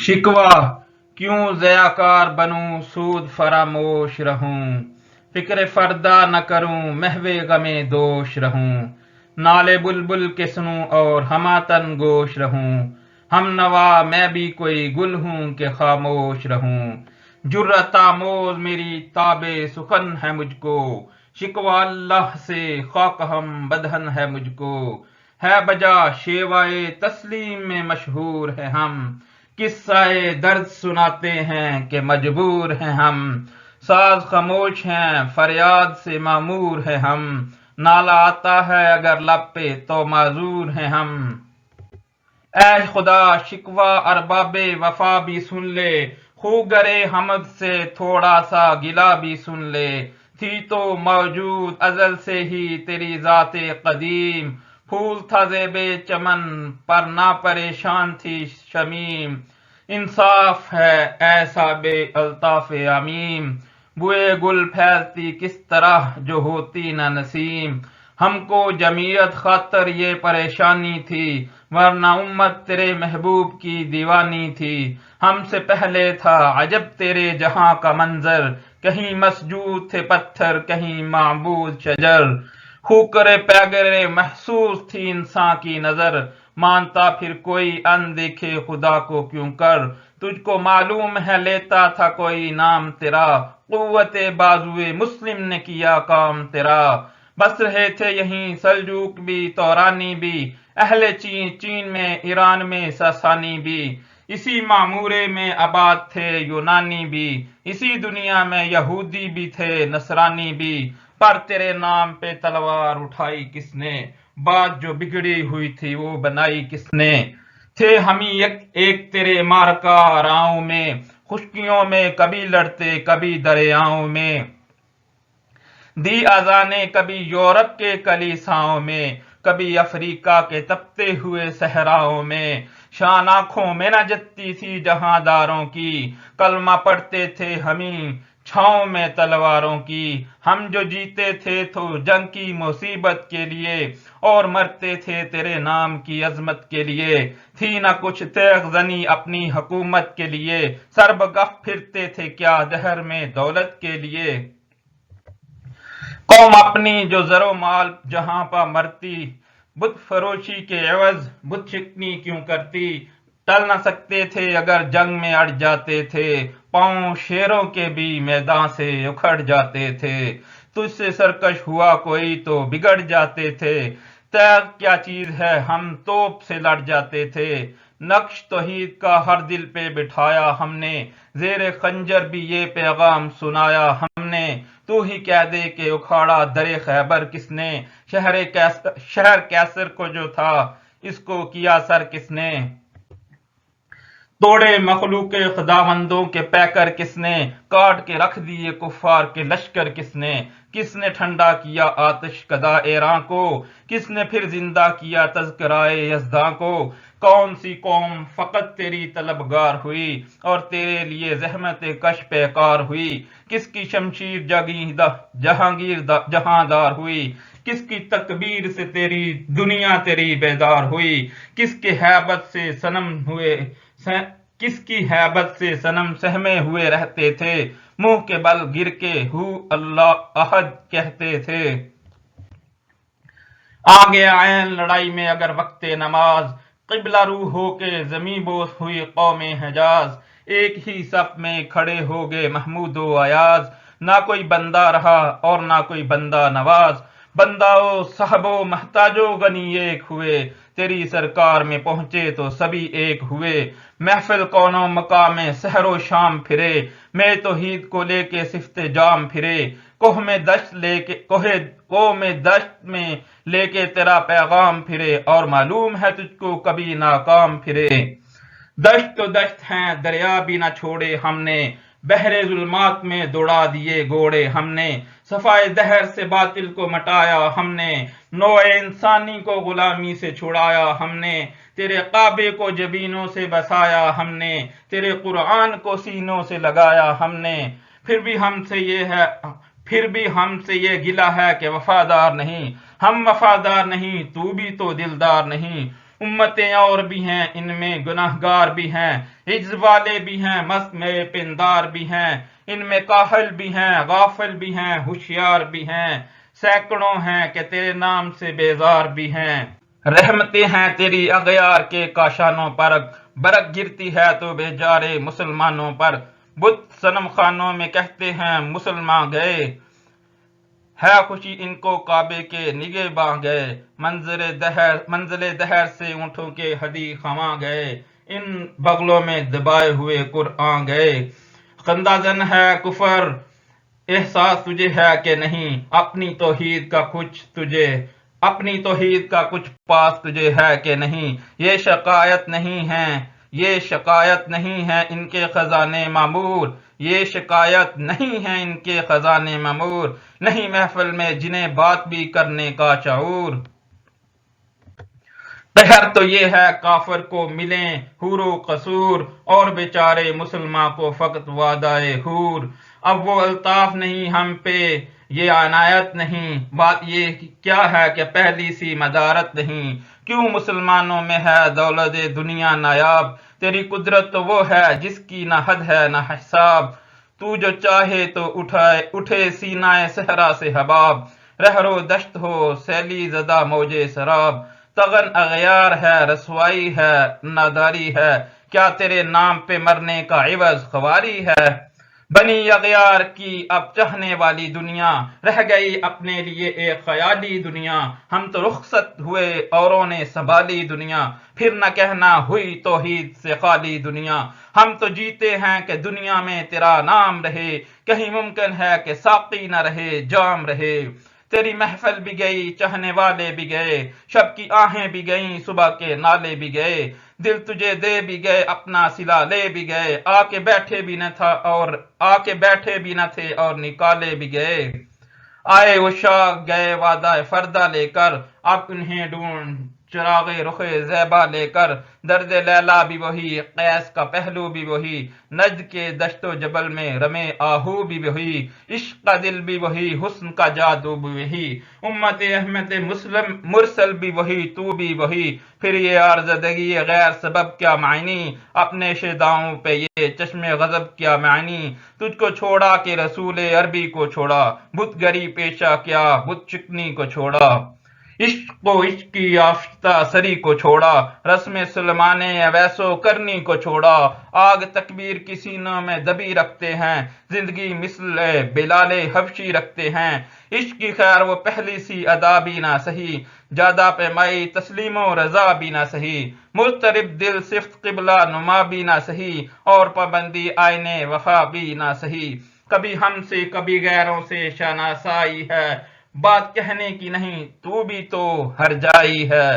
شکوہ کیوں ضیاکار بنوں سود فراموش رہوں، فکر فردا نہ کروں محو غم دوش رہوں، نالے بلبل کے سنوں اور ہماتن گوش رہوں، ہم نوا میں بھی کوئی گل ہوں کہ خاموش رہوں، جرأت آموز میری تاب سخن ہے مجھ کو، شکوہ اللہ سے خاک ہم بدہن ہے مجھ کو، ہے بجا شیوائے تسلیم میں مشہور ہے ہم، قصہ درد سناتے ہیں کہ مجبور ہیں ہم، ساز خاموش ہیں فریاد سے معمور ہیں ہم، نالہ آتا ہے اگر لب پہ تو معذور ہیں ہم۔ اے خدا شکوہ ارباب وفا بھی سن لے، خو گرے حمد سے تھوڑا سا گلہ بھی سن لے، تھی تو موجود ازل سے ہی تیری ذات قدیم، پھول تھا زیب چمن پر نہ پریشان تھی شمیم، انصاف ہے ایسا بے الطاف عمیم، بوئے گل پھیلتی کس طرح جو ہوتی نہ نسیم، ہم کو جمعیت خاطر یہ پریشانی تھی، ورنہ امت تیرے محبوب کی دیوانی تھی، ہم سے پہلے تھا عجب تیرے جہاں کا منظر، کہیں مسجود تھے پتھر کہیں معبود شجر، خوکر پیگر محسوس تھی انسان کی نظر، مانتا پھر کوئی ان دیکھے خدا کو کیوں کر، تجھ کو معلوم ہے لیتا تھا کوئی نام تیرا، قوت بازوئے مسلم نے کیا کام تیرا، بس رہے تھے یہیں سلجوق بھی تورانی بھی، اہل چین میں ایران میں ساسانی بھی، اسی معمورے میں آباد تھے یونانی بھی، اسی دنیا میں یہودی بھی تھے نصرانی بھی، پر تیرے نام پہ تلوار اٹھائی کس نے، بات جو بگڑی ہوئی تھی وہ بنائی کس نے، تھے ہمیں ایک تیرے مارکا راؤں میں، خشکیوں میں کبھی لڑتے کبھی دریاؤں میں، دی اذانیں کبھی یورپ کے کلیساؤں میں، کبھی افریقہ کے تپتے ہوئے صحراؤں میں، شان آنکھوں میں نہ جتتی تھی جہاں داروں کی، کلمہ پڑھتے تھے ہمیں چھاؤں میں تلواروں کی، ہم جو جیتے تھے تو جنگ کی مصیبت کے لیے، اور مرتے تھے تیرے نام کی عظمت کے لیے، تھی نہ کچھ تیغ زنی اپنی حکومت کے لیے، سربگہ پھرتے تھے کیا دہر میں دولت کے لیے، قوم اپنی جو زر و مال جہاں پا مرتی، بت فروشی کے عوض بت شکنی کیوں کرتی، ٹل نہ سکتے تھے اگر جنگ میں اڑ جاتے تھے، پاؤں شیروں کے بھی میدان سے اکھڑ جاتے تھے، تجھ سے سرکش ہوا کوئی تو بگڑ جاتے تھے، تیغ کیا چیز ہے ہم توپ سے لڑ جاتے تھے، نقش توحید کا ہر دل پہ بٹھایا ہم نے، زیر خنجر بھی یہ پیغام سنایا ہم نے، تو ہی کہہ دے کہ اکھاڑا در خیبر کس نے، شہر کیسر کو جو تھا اس کو کیا سر کس نے، توڑے مخلوق خداوندوں کے پیکر کس نے، کاٹ کے رکھ دیے کفار کے لشکر کس نے ٹھنڈا کیا آتش کدا ایراں کو، کس نے پھر زندہ کیا تذکرائے یزداں کو، کون سی قوم فقط تیری طلبگار ہوئی اور تیرے لیے زحمت کش پیکار ہوئی، کس کی شمشیر جہانگیر جہاندار ہوئی، کس کی تکبیر سے تیری دنیا تیری بیدار ہوئی، کس کے ہیبت سے صنم سہمے ہوئے رہتے تھے، منہ کے بل گر کے ہو اللہ احد کہتے تھے، آگے عین لڑائی میں اگر وقت نماز، قبلہ رو ہو کے زمیں بوس ہوئی قوم حجاز، ایک ہی صف میں کھڑے ہو گئے محمود و ایاز، نہ کوئی بندہ رہا اور نہ کوئی بندہ نواز، بندہ و صاحب و محتاج و غنی ایک ہوئے، تیری سرکار میں پہنچے تو سبھی ایک ہوئے، محفل کون و مقام سحر و شام پھرے، میں توحید کو لے کے صفت جام پھرے، کوہ میں دشت میں لے کے تیرا پیغام پھرے، اور معلوم ہے تجھ کو کبھی ناکام پھرے، دشت تو دشت ہیں دریا بھی نہ چھوڑے ہم نے، بحر ظلمات میں دوڑا دیے گوڑے ہم نے، صفائے دہر سے باطل کو مٹایا ہم نے، نوع انسانی کو غلامی سے چھڑایا ہم نے، تیرے کعبے کو جبینوں سے بسایا ہم نے، تیرے قرآن کو سینوں سے لگایا ہم نے، پھر بھی ہم سے یہ گلہ ہے کہ وفادار نہیں، ہم وفادار نہیں تو بھی تو دلدار نہیں، امتیں اور بھی ہیں ان میں گناہگار بھی ہیں، عجز والے بھی ہیں، مست میں پندار بھی ہیں، ان میں کاہل بھی ہیں، غافل بھی ہیں، ہوشیار بھی ہیں، سینکڑوں ہیں کہ تیرے نام سے بیزار بھی ہیں۔ رحمتیں ہیں تیری اغیار کے کاشانوں پر، برق گرتی ہے تو بیچارے مسلمانوں پر، بت صنم خانوں میں کہتے ہیں مسلمان گئے، ہے خوشی ان کو کعبے کے نگہباں گئے، منزل دہر سے اونٹوں کے ہدی خواں گئے، ان بغلوں میں دبائے ہوئے قرآن گئے۔ خندہ زن ہے کفر احساس تجھے ہے کہ نہیں، اپنی توحید کا کچھ پاس تجھے ہے کہ نہیں، یہ شکایت نہیں ہے ان کے خزانے معمور، یہ شکایت نہیں ہے ان کے خزانے معمور، نہیں محفل میں جنہیں بات بھی کرنے کا شعور۔ قہر تو یہ ہے کافر کو ملیں حور و قصور، اور بیچارے مسلمان کو فقط وعدۂ حور۔ اب وہ الطاف نہیں ہم پہ یہ عنایت نہیں، بات یہ کیا ہے کہ پہلی سی مدارت نہیں، کیوں مسلمانوں میں ہے دولت دنیا نایاب، تیری قدرت تو وہ ہے جس کی نہ حد ہے نہ حساب، تو جو چاہے تو اٹھے سینہ صحرا سے حباب، رہرو دشت ہو سیلی زدہ موجے سراب، تغن اغیار ہے رسوائی ہے ناداری ہے، کیا تیرے نام پہ مرنے کا عوض خواری ہے؟ بنی اغیار کی اب چاہنے والی دنیا، رہ گئی اپنے لیے ایک خیالی دنیا، ہم تو رخصت ہوئے اوروں نے سنبھالی دنیا، پھر نہ کہنا ہوئی توحید سے خالی دنیا، ہم تو جیتے ہیں کہ دنیا میں تیرا نام رہے، کہیں ممکن ہے کہ ساقی نہ رہے جام رہے، تیری محفل بھی گئی چاہنے والے بھی گئے، شب کی آہیں بھی گئیں صبح کے نالے بھی گئے، دل تجھے دے بھی گئے اپنا صلہ لے بھی گئے، آ کے بیٹھے بھی نہ تھے اور نکالے بھی گئے، آئے وہ شاخ گئے وعدہ فردہ لے کر، اب انہیں ڈھونڈ چراغ رخ زیبا لے کر، درد لیلا بھی وہی قیس کا پہلو بھی وہی، نجد کے دشت و جبل میں رمے آہو بھی وہی، عشق کا دل بھی وہی حسن کا جادو بھی وہی، امت احمد مسلم مرسل بھی وہی تو بھی وہی، پھر یہ آرزدگی غیر سبب کیا معنی، اپنے شیداؤں پہ یہ چشم غضب کیا معنی، تجھ کو چھوڑا کہ رسول عربی کو چھوڑا، بت گری پیشہ کیا بت چکنی کو چھوڑا، عشق و عشق کی آفتہ سری کو چھوڑا، رسم سلمان اویسو کرنی کو چھوڑا، آگ تکبیر کی سینوں میں دبی رکھتے ہیں، زندگی مثل بلال حبشی رکھتے ہیں، عشق کی خیر وہ پہلی سی ادا بھی نہ سہی، جادہ پہ مائی تسلیم و رضا بھی نہ سہی، مضطرب دل صفت قبلہ نما بھی نہ سہی، اور پابندی آئینے وفا بھی نہ سہی، کبھی ہم سے کبھی غیروں سے شناسائی ہے، بات کہنے کی نہیں تو بھی تو ہر جائی ہے،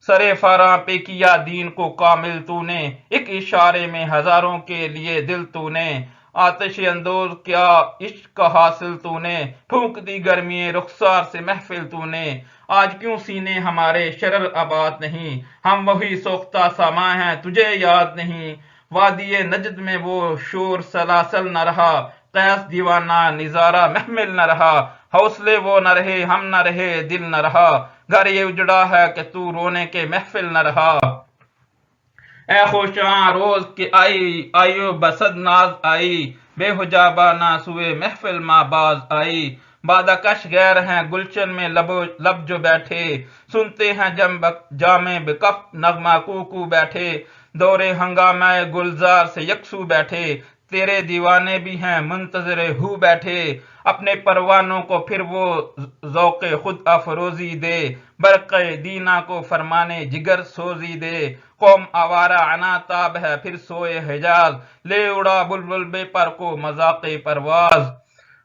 سرے فاراں پہ کیا دین کو کامل تو نے، ایک اشارے میں ہزاروں کے لیے دل تو نے، آتش اندوز کیا عشق کا حاصل تو نے، پھونک دی گرمی رخسار سے محفل تو نے، آج کیوں سینے ہمارے شرر آباد نہیں، ہم وہی سوختہ ساما ہیں تجھے یاد نہیں، وادی نجد میں وہ شور سلاسل نہ رہا، قیس دیوانہ نظارہ محمل نہ رہا، حوصلے وہ نہ رہے ہم نہ رہے دل نہ رہا، گھر یہ اجڑا ہے کہ تو رونے کے محفل نہ رہا، اے خوشاں روز کے آئیو بسد ناز آئی، بے حجابہ نہ سوئے محفل ماں باز آئی، بادہ کش غیر ہیں گلشن میں لب جو بیٹھے، سنتے ہیں جامع بکف نغمہ کو بیٹھے، دور ہنگامہ گلزار سے یکسو بیٹھے، تیرے دیوانے بھی ہیں منتظر ہو بیٹھے، اپنے پروانوں کو پھر وہ ذوق خود افروزی دے، برق دینا کو فرمانے جگر سوزی دے، قوم آوارہ عنا تاب ہے پھر سوئے حجاز، لے اڑا بلبل بے پر کو مذاق پرواز،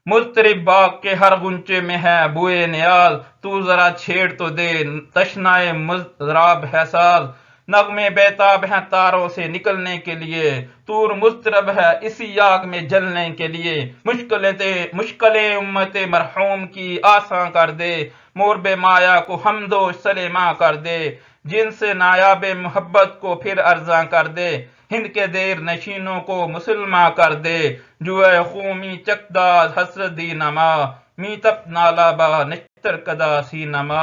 مضطرب باغ کے ہر غنچے میں ہے بوئے نیاز، تو ذرا چھیڑ تو دے تشنائے مضراب ہے ساز، نغمے بیتاب ہیں تاروں سے نکلنے کے لیے، طور مضطرب ہے اسی آگ میں جلنے کے لیے، مشکلیں امت مرحوم کی آساں کر دے، مورب مایا کو حمد و سلیماں کر دے، جن سے نایاب محبت کو پھر ارزاں کر دے، ہند کے دیر نشینوں کو مسلماں کر دے، جوئے خومی چکداز حسرت دی نما، می تپ نالا با نشتر کدا سی نما،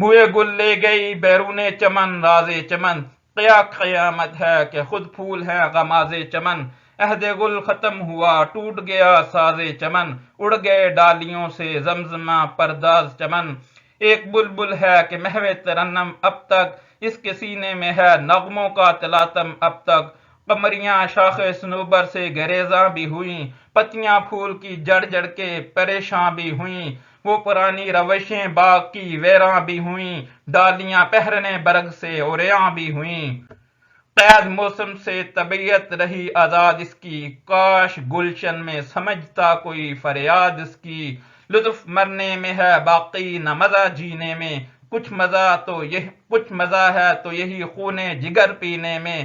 بوئے گل لے گئی بیرون چمن راز چمن، کیا قیامت ہے کہ خود پھول ہے غماز چمن، عہد گل ختم ہوا ٹوٹ گیا ساز چمن، اڑ گئے ڈالیوں سے زمزمہ پرداز چمن، ایک بلبل ہے کہ محو ترنم اب تک، اس کے سینے میں ہے نغموں کا تلاطم اب تک، قمریاں شاخ صنوبر سے گریزاں بھی ہوئیں، پتیاں پھول کی جڑ جڑ کے پریشاں بھی ہوئیں، وہ پرانی روشیں باغ کی ویراں بھی ہوئیں، ڈالیاں پہرنے برگ سے اوریاں بھی ہوئیں، قید موسم سے طبیعت رہی آزاد اس کی، کاش گلشن میں سمجھتا کوئی فریاد اس کی، لطف مرنے میں ہے باقی نہ مزہ جینے میں، کچھ مزہ ہے تو یہی خون جگر پینے میں،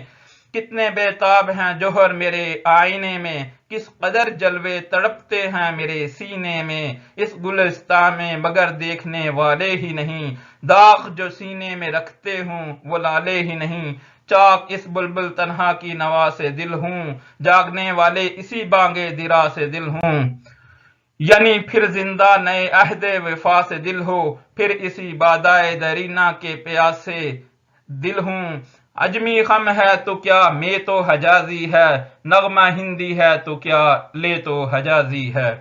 کتنے بے تاب ہیں جوہر میرے آئینے میں، کس قدر جلوے تڑپتے ہیں میرے سینے میں، اس گلستان میں مگر دیکھنے والے ہی نہیں، داغ جو سینے میں رکھتے ہوں وہ لالے ہی نہیں، چاک اس بلبل تنہا کی نوا سے دل ہوں، جاگنے والے اسی بانگے درا سے دل ہوں، یعنی پھر زندہ نئے عہد وفا سے دل ہو، پھر اسی بادائے درینہ کے پیاسے دل ہوں، عجمی خم ہے تو کیا میں تو حجازی ہے، نغمہ ہندی ہے تو کیا لے تو حجازی ہے۔